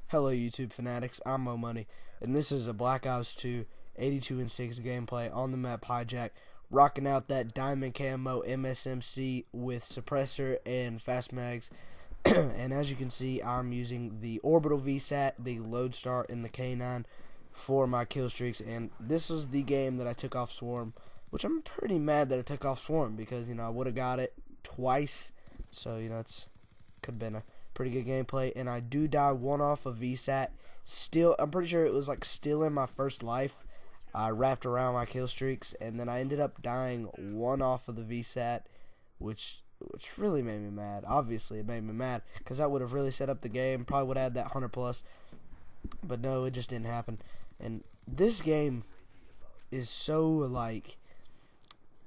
Hello YouTube fanatics, I'm Mo Money, and this is a Black Ops 2 82-6 gameplay on the map Hijack, rocking out that diamond camo MSMC with suppressor and fast mags. And as you can see, I'm using the orbital VSAT, the Lodestar, and the K9 for my kill streaks. And this is the game that I took off Swarm, which I'm pretty mad that I took off Swarm because, I would have got it twice. So, it's could have been a pretty good gameplay. And I do die one off of VSAT. Still, I'm pretty sure it was like still in my first life. I wrapped around my kill streaks, and then I ended up dying one off of the VSAT, which really made me mad. Obviously, it made me mad because that would have really set up the game. Probably would have had that 100+, but no, it just didn't happen. And this game is so like,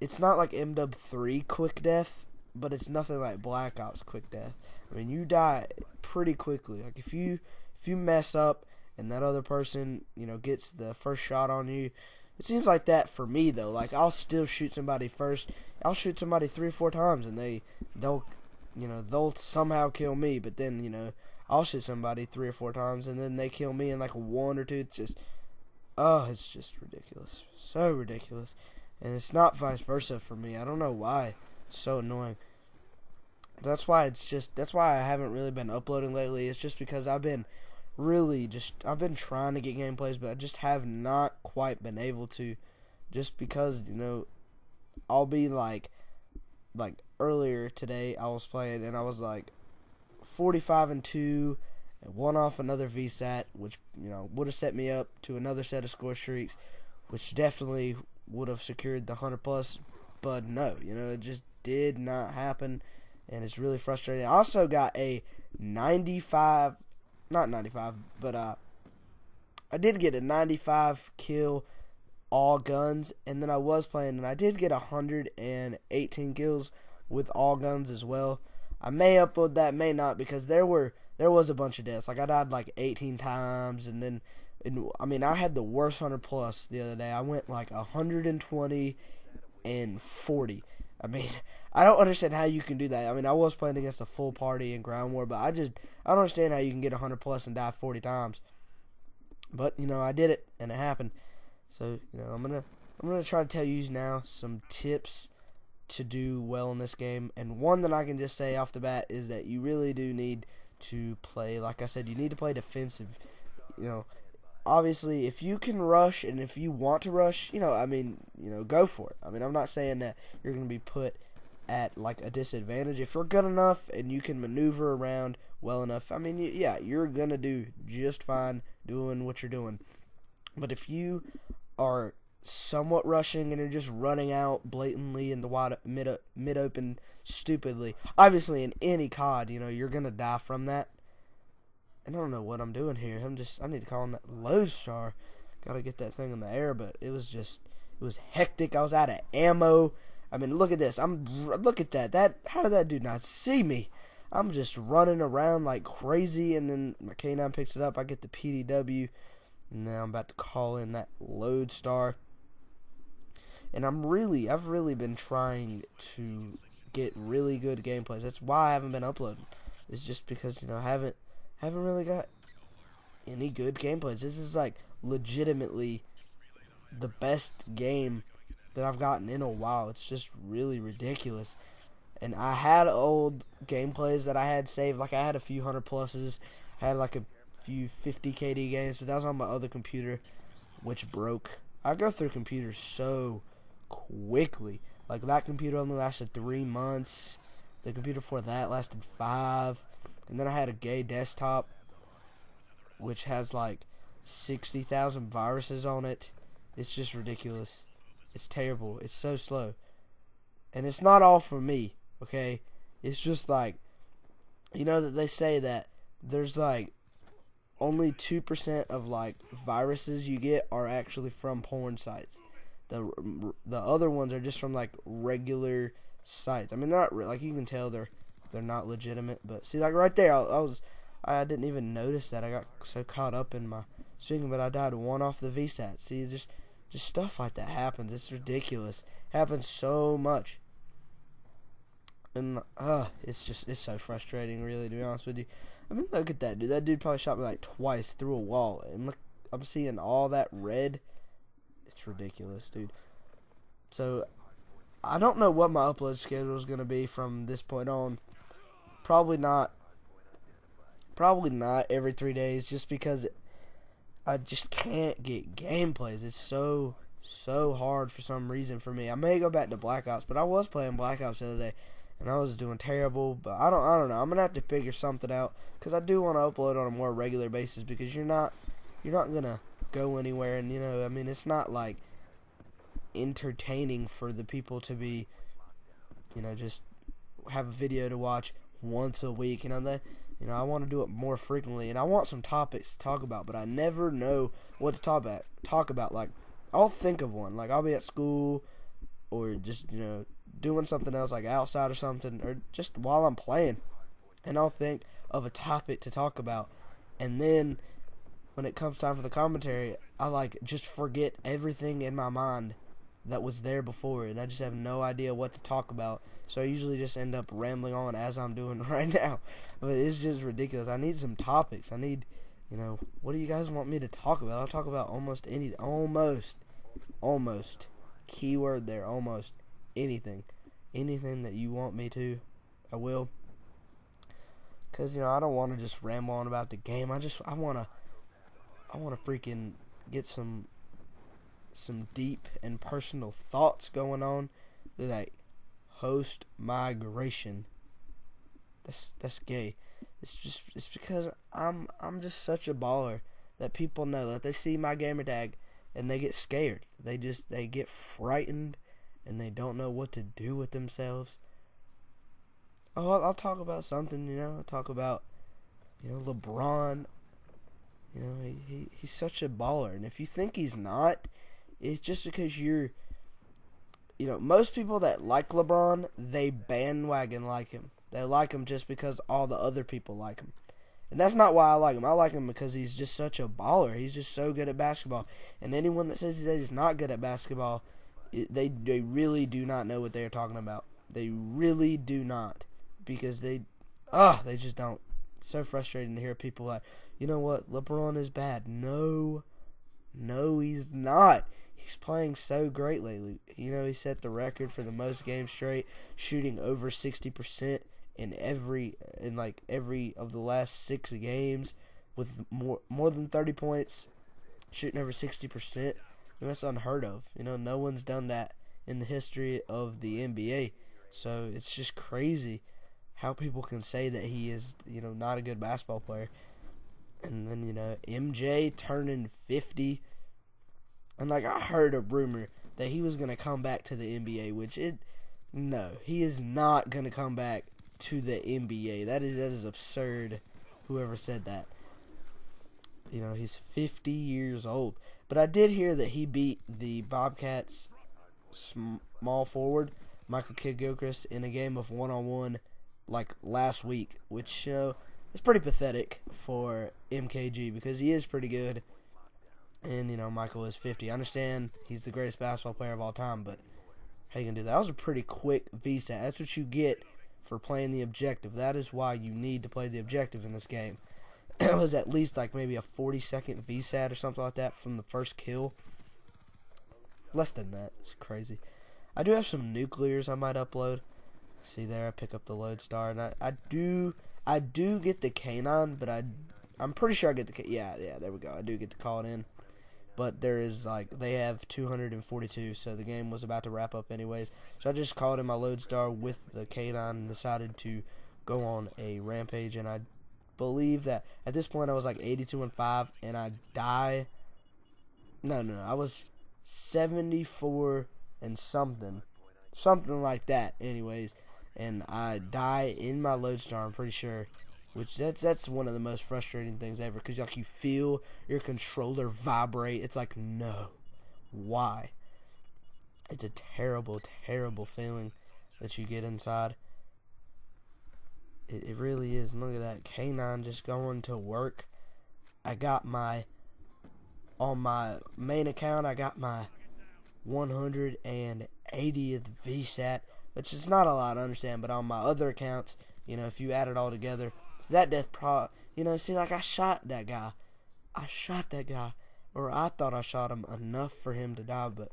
it's not like MW3 quick death, but it's nothing like Black Ops quick death. I mean, you die pretty quickly. Like if you mess up and that other person, gets the first shot on you, it seems like that for me though. Like I'll still shoot somebody first. I'll shoot somebody 3 or 4 times and they'll somehow kill me, but then, I'll shoot somebody 3 or 4 times and then they kill me in like 1 or 2. It's just, it's just ridiculous. So ridiculous. And it's not vice versa for me. I don't know why. It's so annoying. That's why I haven't really been uploading lately. It's just because I've been trying to get gameplays, but I just have not quite been able to, just because, I'll be like earlier today I was playing and I was like 45-2 and one off another VSAT, which, would have set me up to another set of score streaks, which definitely would have secured the 100+, but no, it just did not happen, and it's really frustrating. I also got a 95, not 95, but I did get a 95 kill all guns, and then I was playing and I did get 118 kills with all guns as well. I may upload that, may not, because there was a bunch of deaths. Like I died like 18 times, and then I mean I had the worst 100+ the other day. I went like 120 and 40. I mean, I don't understand how you can do that. I mean, I was playing against a full party in Ground War, but I don't understand how you can get 100+ and die 40 times. But I did it, and it happened. So I'm gonna try to tell you now some tips to do well in this game. And one that I can just say off the bat is that you really do need to play, like I said, you need to play defensive. Obviously, if you can rush and if you want to rush, go for it. I mean, I'm not saying that you're going to be put at like a disadvantage. If you're good enough and you can maneuver around well enough, I mean, yeah, you're going to do just fine doing what you're doing. But if you are somewhat rushing and you're just running out blatantly in the wide mid-open stupidly, obviously in any COD, you're going to die from that. And I don't know what I'm doing here. I need to call on that Lodestar. Gotta get that thing in the air, but it was hectic. I was out of ammo. I mean, look at this. Look at that. How did that dude not see me? I'm just running around like crazy, and then my K9 picks it up. I get the PDW, and now I'm about to call in that Lodestar. And I've really been trying to get really good gameplays. That's why I haven't been uploading. It's just because, I haven't really got any good gameplays. This is like legitimately the best game that I've gotten in a while. It's just really ridiculous. And I had old gameplays that I had saved. Like I had a few 100+, had like a few 50 KD games, but that was on my other computer, which broke. I go through computers so quickly. Like that computer only lasted 3 months. The computer before that lasted 5. And then I had a gay desktop, which has like 60,000 viruses on it. It's just ridiculous. It's terrible. It's so slow. And it's not all for me, okay? It's just like, that they say that there's like only 2% of like viruses you get are actually from porn sites. The other ones are just from like regular sites. I mean, not like you can tell they're not legitimate, but see, like right there, I didn't even notice that. I got so caught up in my speaking, but I died one off the VSAT. See, just stuff like that happens. It's ridiculous. It happens so much, and it's so frustrating, really, to be honest with you. I mean, look at that dude. That dude probably shot me like twice through a wall. And look, I'm seeing all that red. It's ridiculous, dude. So, I don't know what my upload schedule is going to be from this point on. Probably not every 3 days, just because I just can't get gameplays. It's so hard for some reason for me. I may go back to Black Ops, but I was playing Black Ops the other day, and I was doing terrible. But I don't know. I'm gonna have to figure something out, because I do want to upload on a more regular basis, because you're not gonna go anywhere, and I mean, it's not like entertaining for the people to be, just have a video to watch once a week. I want to do it more frequently, and I want some topics to talk about, but I never know what to talk about. Like, I'll think of one, like I'll be at school or just doing something else, like outside or something, or just while I'm playing, and I'll think of a topic to talk about, and then when it comes time for the commentary, I just forget everything in my mind that was there before, and I just have no idea what to talk about. So I usually just end up rambling on as I'm doing right now. But it's just ridiculous. I need some topics. I need, what do you guys want me to talk about? I'll talk about almost keyword there, almost anything that you want me to, I will. Because I don't want to just ramble on about the game. I want to freaking get some deep and personal thoughts going on, like host migration. That's gay. It's because I'm just such a baller that people know that they see my gamer tag and they get scared. They get frightened and they don't know what to do with themselves. Oh, I'll talk about something, I'll talk about LeBron. He's such a baller, and if you think he's not, it's just because you're, most people that like LeBron, they bandwagon like him. They like him just because all the other people like him. And that's not why I like him. I like him because he's just such a baller. He's just so good at basketball. And anyone that says he's not good at basketball, they really do not know what they're talking about. They really do not. Because they just don't. It's so frustrating to hear people like, you know what, LeBron is bad. No, he's not. He's playing so great lately. He set the record for the most games straight, shooting over 60% in every of the last 6 games, with more than 30 points, shooting over 60%. And that's unheard of. No one's done that in the history of the NBA. So it's just crazy how people can say that he is, not a good basketball player. And then, MJ turning 50. And, I heard a rumor that he was going to come back to the NBA, no, he is not going to come back to the NBA. That is absurd, whoever said that. He's 50 years old. But I did hear that he beat the Bobcats small forward, Michael Kidd-Gilchrist, in a game of one-on-one, last week, which, is pretty pathetic for MKG, because he is pretty good. And, Michael is 50. I understand he's the greatest basketball player of all time, but how you going to do that? That was a pretty quick VSAT. That's what you get for playing the objective. That is why you need to play the objective in this game. It was at least, maybe a 40-second VSAT or something like that from the first kill. Less than that. It's crazy. I do have some nuclears I might upload. See there, I pick up the lodestar, and I do get the canine, but I'm pretty sure I get the yeah, there we go. I do get to call it in. But there is, they have 242, so the game was about to wrap up anyways. So I just called in my lodestar with the K9 and decided to go on a rampage. And I believe that at this point I was 82-5, and I die. No, I was 74 and something like that. Anyways, and I die in my lodestar. I'm pretty sure. Which that's one of the most frustrating things ever, because you feel your controller vibrate. It's no, why? It's a terrible, terrible feeling that you get inside. It really is. And look at that K9 just going to work. I got on my main account, I got my 180th VSAT, which is not a lot, I understand, but on my other accounts, if you add it all together, so that death You know, see, like, I shot that guy. Or I thought I shot him enough for him to die, but,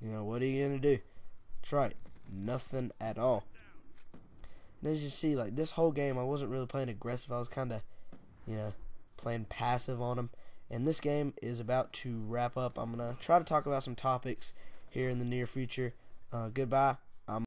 you know, what are you going to do? That's right. Nothing at all. And as you see, like, this whole game, I wasn't really playing aggressive. I was kind of, you know, playing passive on him. And this game is about to wrap up. I'm going to try to talk about some topics here in the near future. Goodbye.